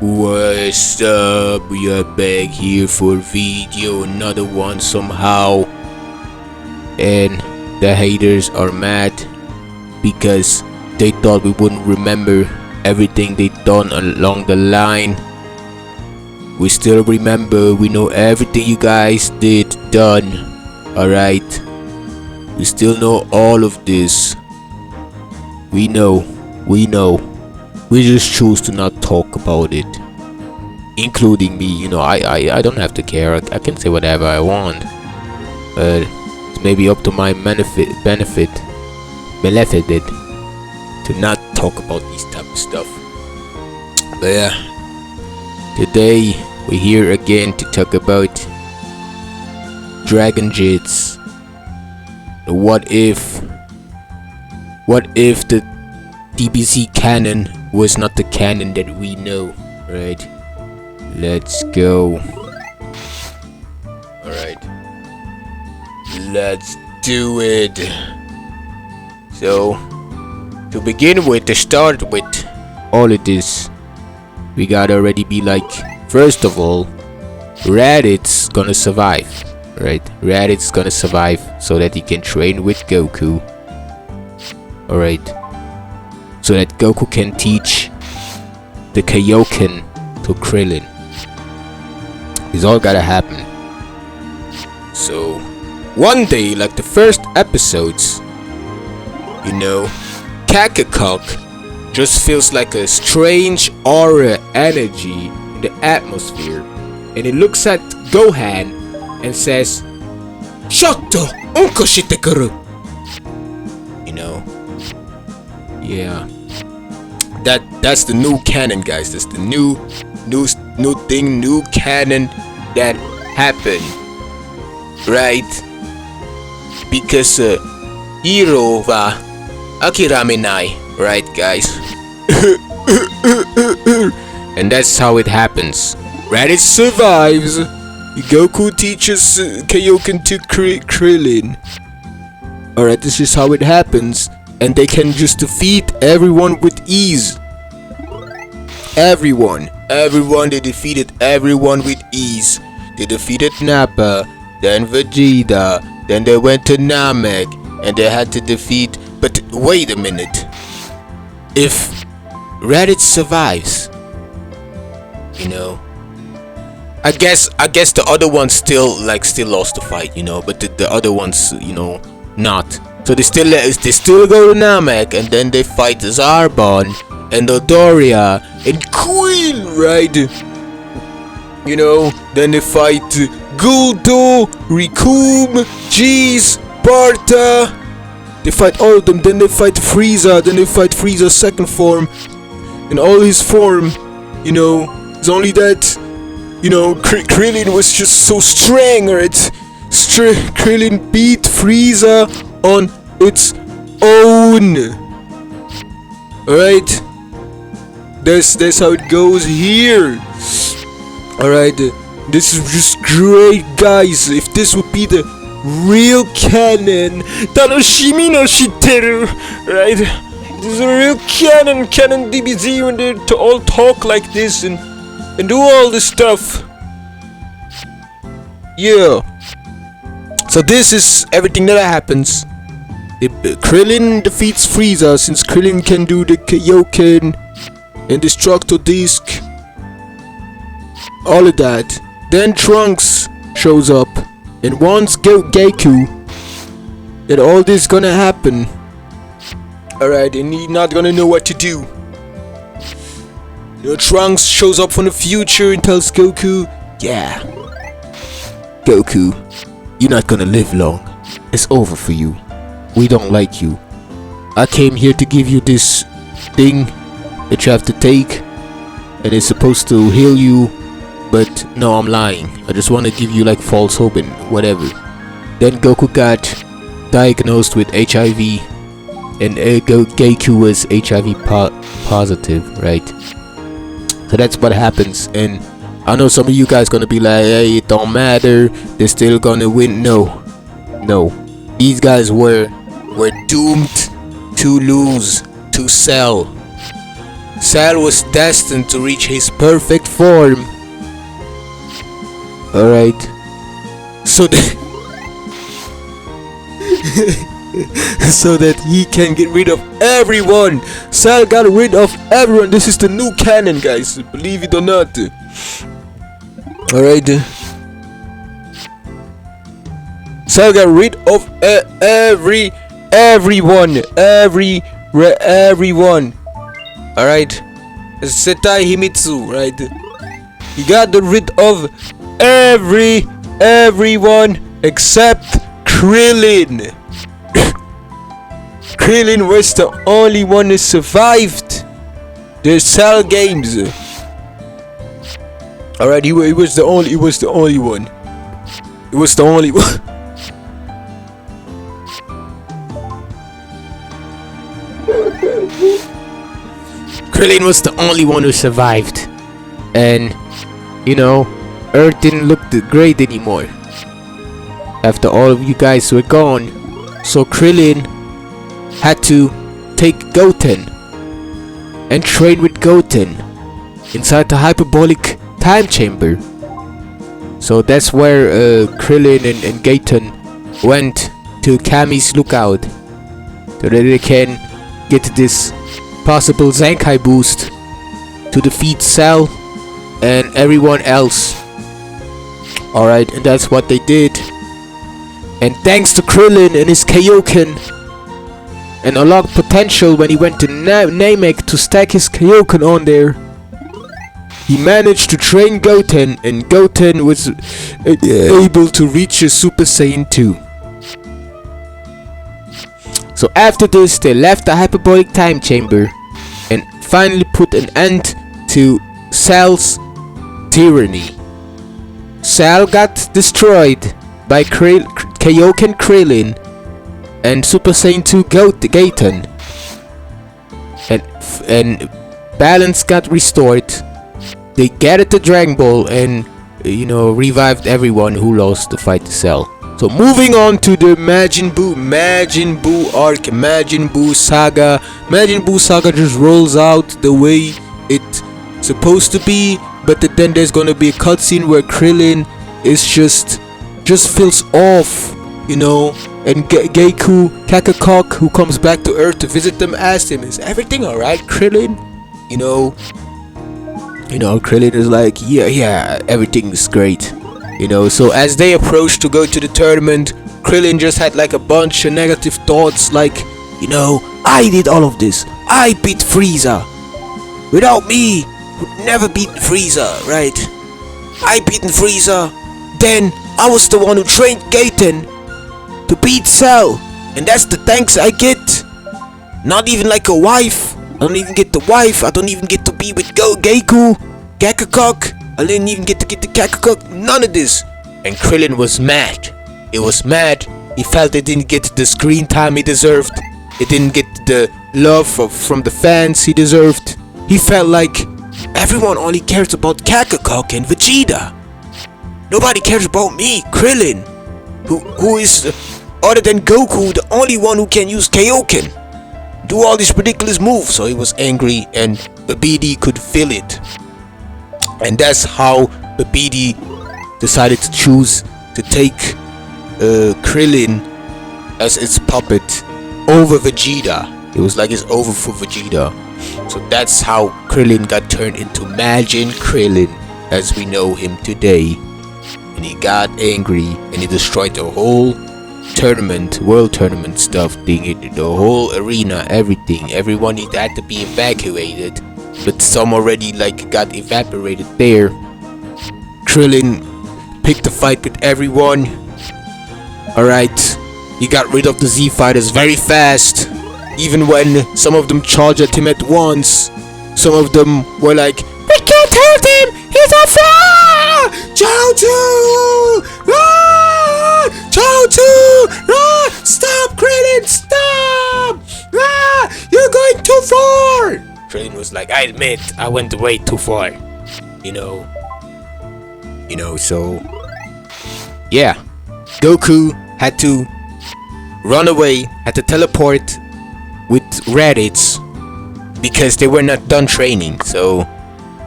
What's up? We are back here for video, another one somehow. And the haters are mad because they thought we wouldn't remember everything they done along the line. We still remember, we know everything you guys done. Alright? We still know all of this. We know. We just choose to not talk about it, including me. You know, I don't have to care. I can say whatever I want, but it's maybe up to my benefit to not talk about these type of stuff. But yeah, today we're here again to talk about Dragon Jits. What if the DBZ canon was not the canon that we know, right? Let's go. Alright. Let's do it. So, to begin with, to start with all of this, we gotta already be like, first of all, Raditz gonna survive, right? Raditz gonna survive so that he can train with Goku. Alright. So that Goku can teach the Kaioken to Krillin. It's all gotta happen. So one day, like the first episodes, you know, Kakakok just feels like a strange aura energy in the atmosphere, and it looks at Gohan and says, "Shotto, unko shite kuru." You know. Yeah, that's the new canon, guys. That's the new thing, new canon that happened, right? Because hero wa akiramenai, right, guys? And that's how it happens. Raditz survives. Goku teaches Kaioken to Krillin. Alright, this is how it happens. And they can just defeat everyone with ease. Everyone, they defeated everyone with ease. They defeated Nappa, then Vegeta, then they went to Namek, and they had to defeat. But wait a minute. If Raditz survives, you know, I guess the other ones still lost the fight, you know, but the other ones, you know, not. So they still go to Namek, and then they fight Zarbon and Dodoria and Queen, right? You know, then they fight Guldo, Rikum, Jeez, Barta. They fight all of them. Then they fight Frieza. Then they fight Frieza's second form, in all his form. You know, it's only that, you know, Krillin was just so strong, right? Krillin beat Frieza on its own. Alright, that's how it goes here. Alright, this is just great, guys. If this would be the real canon, Tanoshimi no shitteru, right? This is a real canon DBZ, when they all talk like this and do all this stuff. Yeah. So this is everything that happens. Krillin defeats Frieza, since Krillin can do the Kaioken and Destructo Disc. All of that. Then Trunks shows up and warns Goku that all this gonna happen. Alright, and he's not gonna know what to do. You know, Trunks shows up from the future and tells Goku, "Yeah, Goku, you're not gonna live long. It's over for you. We don't like you. I came here to give you this thing that you have to take, and it's supposed to heal you, but no, I'm lying. I just want to give you like false hope and whatever." Then Goku got diagnosed with HIV, and Goku was HIV positive, right? So that's what happens. And I know some of you guys gonna be like, "Hey, it don't matter. They're still gonna win." No. These guys were doomed to lose, to sell. Cell was destined to reach his perfect form. Alright. So that so that he can get rid of everyone. Cell got rid of everyone. This is the new canon, guys. Believe it or not. Alright. Cell got rid of everyone. Everyone. Alright. Setai Himitsu, right? He got rid of everyone except Krillin. Krillin was the only one who survived the Cell games. Alright, he was the only one. He was the only one. Krillin was the only one who survived. And you know, Earth didn't look great anymore after all of you guys were gone. So Krillin had to take Goten and train with Goten inside the hyperbolic time chamber. So that's where Krillin and Goten went to Kami's lookout so that they can get this possible Zenkai boost to defeat Cell and everyone else. Alright, and that's what they did. And thanks to Krillin and his Kaioken and unlocked potential when he went to Namek to stack his Kaioken on there, he managed to train Goten, and Goten was able to reach a Super Saiyan 2. So after this, they left the hyperbolic time chamber and finally put an end to Cell's tyranny. Cell got destroyed by Kaioken Krillin and Super Saiyan 2 Goten, and balance got restored. They gathered the Dragon Ball and revived everyone who lost the fight to Cell. So moving on to the Majin Buu arc, Majin Buu saga. Majin Buu saga just rolls out the way it's supposed to be, but then there's gonna be a cutscene where Krillin is just feels off, and Geiku Kakakok, who comes back to Earth to visit them, asks him, "Is everything alright, Krillin?" Krillin is like, yeah, everything is great. So as they approach to go to the tournament, Krillin just had like a bunch of negative thoughts like, I did all of this. I beat Frieza. Without me, would never beat Frieza, right? I beaten Frieza. Then I was the one who trained Gaten to beat Cell. And that's the thanks I get. Not even like a wife. I don't even get the wife. I don't even get to be with Geiku, Kakakok. I didn't even get to get the Kakakok. None of this. And Krillin was mad. It was mad. He felt it didn't get the screen time he deserved. It didn't get the love from the fans he deserved. He felt like everyone only cares about Kakakok and Vegeta. Nobody cares about me, Krillin, who is, other than Goku, the only one who can use Kaioken. Do all these ridiculous moves. So he was angry, and Babidi could feel it. And that's how Babidi decided to choose to take Krillin as its puppet over Vegeta. It was like it's over for Vegeta. So that's how Krillin got turned into Majin Krillin as we know him today. And he got angry and he destroyed the whole tournament, world tournament stuff, the whole arena, everything. Everyone had to be evacuated, but some already got evaporated there. Krillin picked a fight with everyone. Alright, he got rid of the Z fighters very fast. Even when some of them charged at him at once, some of them were like, "We can't hurt him! He's on fire! Chao-Chu! Ah! Chao-Chu! Ah! Stop, Krillin! Stop! Ah! You're going too far!" Krillin was like, "I admit, I went way too far." So... yeah. Goku had to run away, had to teleport with Raditz because they were not done training. So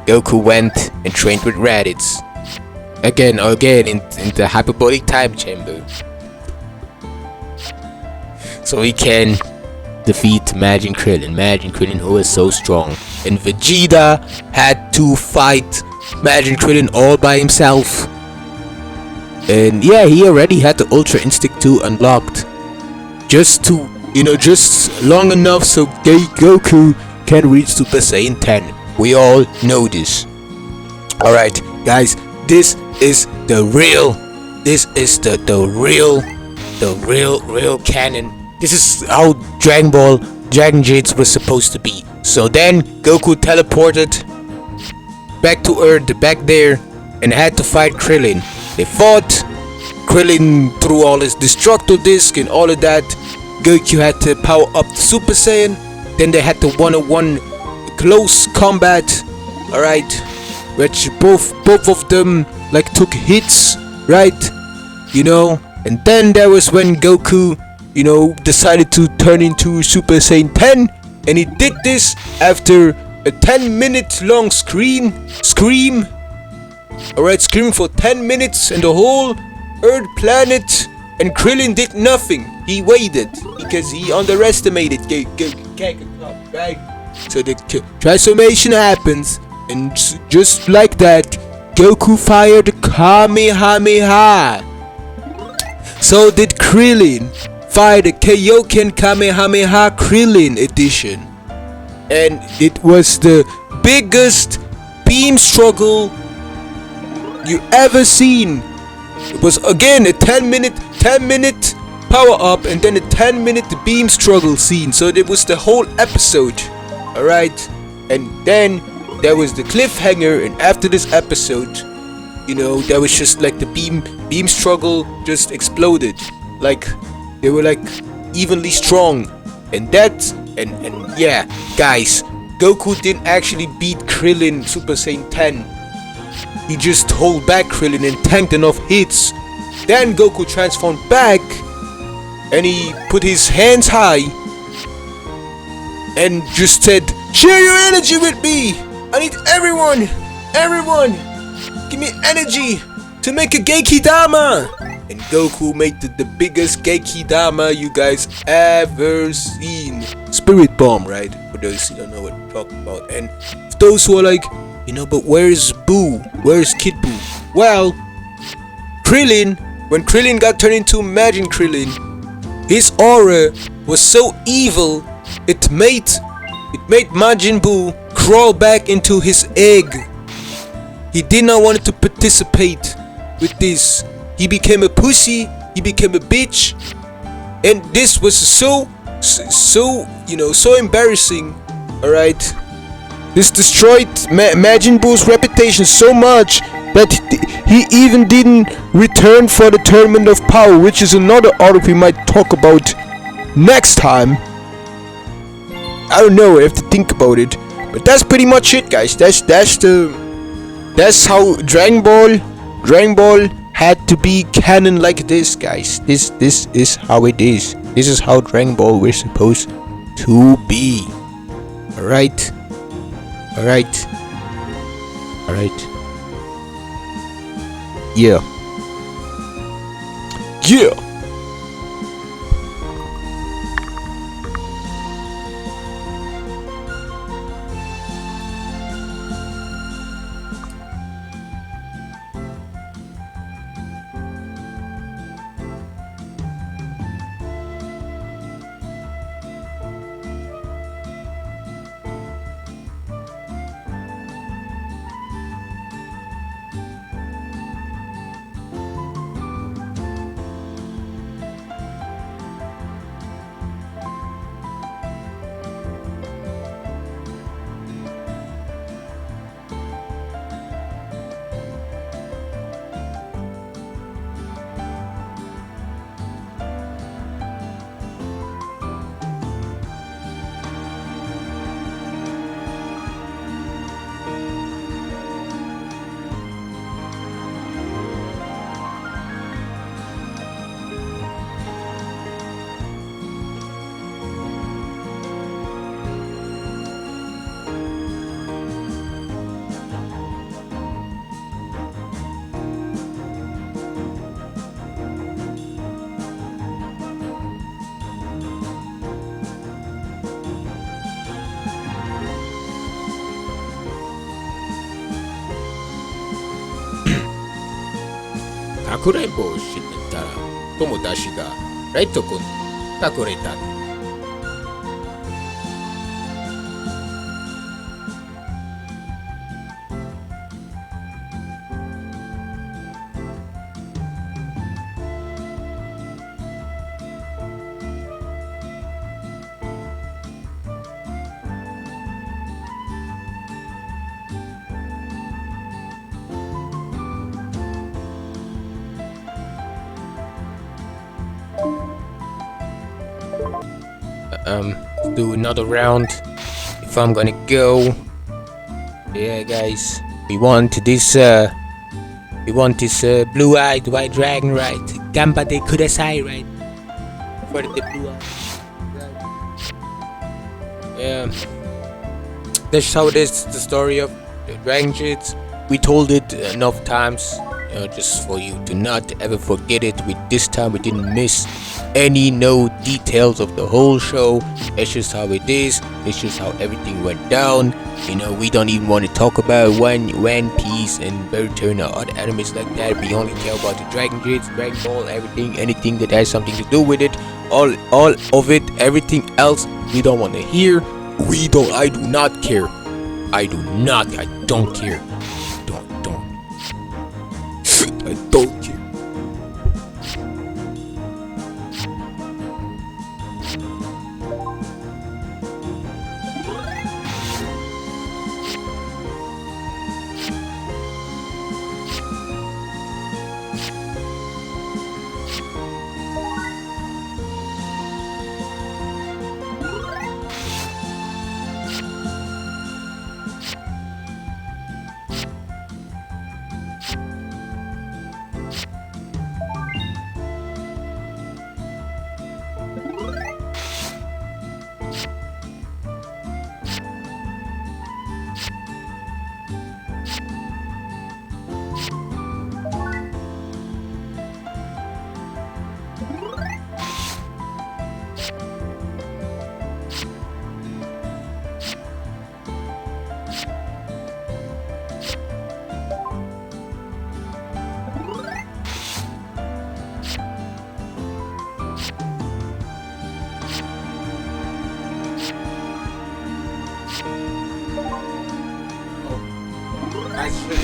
Goku went and trained with Raditz again in the hyperbolic time chamber, so he can defeat Majin Krillin, who is so strong. And Vegeta had to fight Majin Krillin all by himself. And yeah, he already had the Ultra Instinct 2 unlocked, just to, just long enough so Goku can reach Super Saiyan 10. We all know this. Alright, guys, this is the real canon. This is how Dragon Ball Dragon Jades was supposed to be. So then Goku teleported back to Earth, back there, and had to fight Krillin. They fought. Krillin threw all his Destructo Disc and all of that. Goku had to power up the Super Saiyan. Then they had the 1-on-1 close combat. Alright, which both of them like took hits, right? And then there was when Goku decided to turn into Super Saiyan 10, and he did this after a 10-minute long scream. Alright, scream for 10 minutes, and the whole Earth planet and Krillin did nothing. He waited because he underestimated Kikochio, right? So the transformation happens, and just like that, Goku fired Kamehameha. So did Krillin fire the Kaioken Kamehameha Krillin edition. And it was the biggest beam struggle you ever seen. It was again a 10-minute power up and then a 10-minute beam struggle scene. So it was the whole episode. Alright. And then there was the cliffhanger, and after this episode, there was just like the beam struggle just exploded. Like they were like evenly strong. And yeah, guys, Goku didn't actually beat Krillin Super Saiyan 10. He just held back Krillin and tanked enough hits. Then Goku transformed back, and he put his hands high and just said, "Share your energy with me! I need everyone! Give me energy to make a Genkidama!" And Goku made the biggest Genkidama you guys ever seen. Spirit Bomb, right? For those who don't know what I'm talking about. And those who are like, but where's Boo? Where's Kid Boo? Well, when Krillin got turned into Majin Krillin, his aura was so evil, it made Majin Buu crawl back into his egg. He did not want to participate with this. He became a pussy, he became a bitch, and this was so embarrassing. Alright, this destroyed Majin Buu's reputation so much that he even didn't return for the Tournament of Power, which is another arc we might talk about next time. I don't know, I have to think about it. But that's pretty much it, guys. That's how Dragon Ball had to be canon like this, guys. This is how it is. This is how Dragon Ball we're supposed to be. Alright. Yeah. 悪連邦を知ったら友達がライト君に隠れた。Do another round if I'm gonna go. Yeah, guys, we want this blue-eyed white dragon, right? Gambate kudasai, right? For the blue-eyed, right? Yeah, that's how it is. The story of the Dragon Kids. We told it enough times, you know, just for you to not ever forget it. This time we didn't miss no details of the whole show. It's just how it is. It's just how everything went down. You know, we don't even want to talk about One Piece and Boruto or other animes like that. We only care about the Dragon Kids, Dragon Ball, anything that has something to do with it. All of it, everything else we don't want to hear. I do not care. I don't care. I don't care.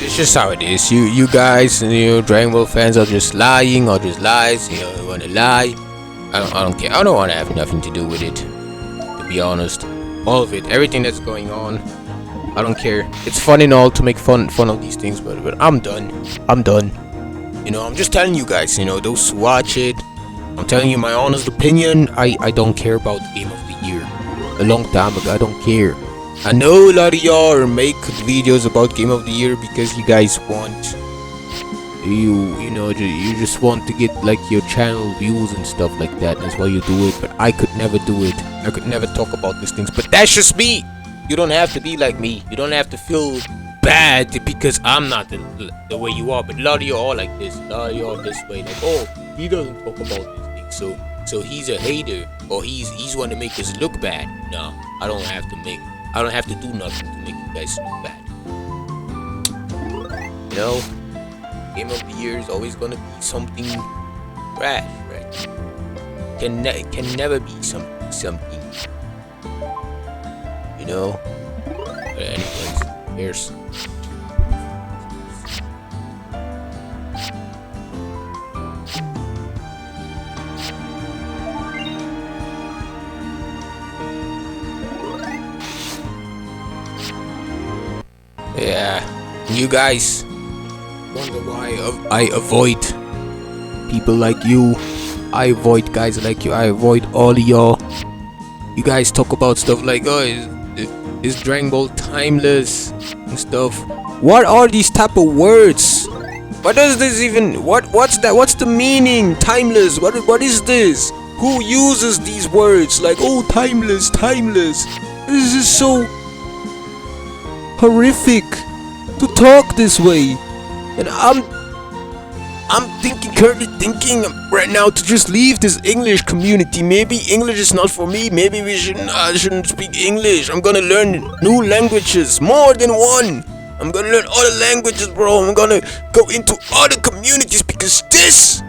It's just how it is. You guys, Dragon Ball fans are just lying or just lies. You want to lie. I don't care. I don't want to have nothing to do with it. To be honest, all of it, everything that's going on, I don't care. It's fun and all to make fun of these things, but I'm done. I'm just telling you guys. Those who watch it, I'm telling you my honest opinion. I don't care about Game of the Year. A long time ago, I don't care. I know a lot of y'all make videos about Game of the Year because you guys want you just want to get like your channel views and stuff like that. That's why you do it. But I could never do it. I could never talk about these things. But that's just me. You don't have to be like me. You don't have to feel bad because I'm not the way you are. But a lot of you are like this. A lot of you are this way. Like, oh, he doesn't talk about these things. So he's a hater, or he's one to make us look bad. No, I don't have to do nothing to make you guys look bad. Game of the Year is always gonna be something trash, right? It can never be something. But anyways, here's. Yeah, you guys wonder why I avoid people like you. I avoid guys like you. I avoid all of y'all. You guys talk about stuff like, oh, is Dragon Ball timeless and stuff. What are these type of words? What does this even? What's that? What's the meaning? Timeless. What is this? Who uses these words? Like, oh, timeless. This is so horrific to talk this way, and I'm currently thinking right now to just leave this English community. Maybe English is not for me. Maybe I shouldn't speak English. I'm gonna learn new languages, more than one. I'm gonna learn other languages, bro. I'm gonna go into other communities because this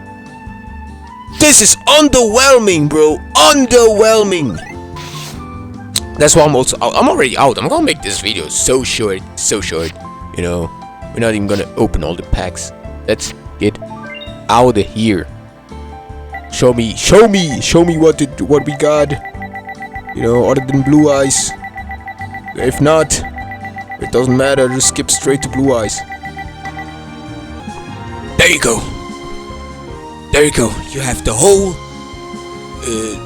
is underwhelming, bro. Underwhelming. That's why I'm also out. I'm already out. I'm gonna make this video so short, you know. We're not even gonna open all the packs. Let's get out of here. Show me what we got. You know, other than blue eyes. If not, it doesn't matter. Just skip straight to blue eyes. There you go. There you go. You have the whole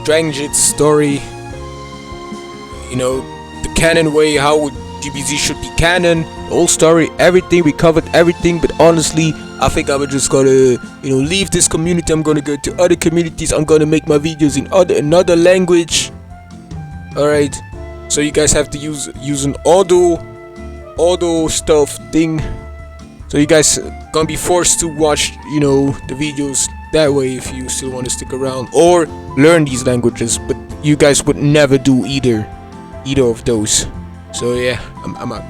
Dragon Jit story. You know, the canon way, how DBZ should be canon, the whole story, everything. We covered everything, but honestly, I think I'm just gonna, you know, leave this community. I'm gonna go to other communities. I'm gonna make my videos in another language. Alright, so you guys have to use an auto stuff thing. So you guys gonna be forced to watch, you know, the videos that way if you still want to stick around or learn these languages. But you guys would never do either of those. So yeah, I'm out.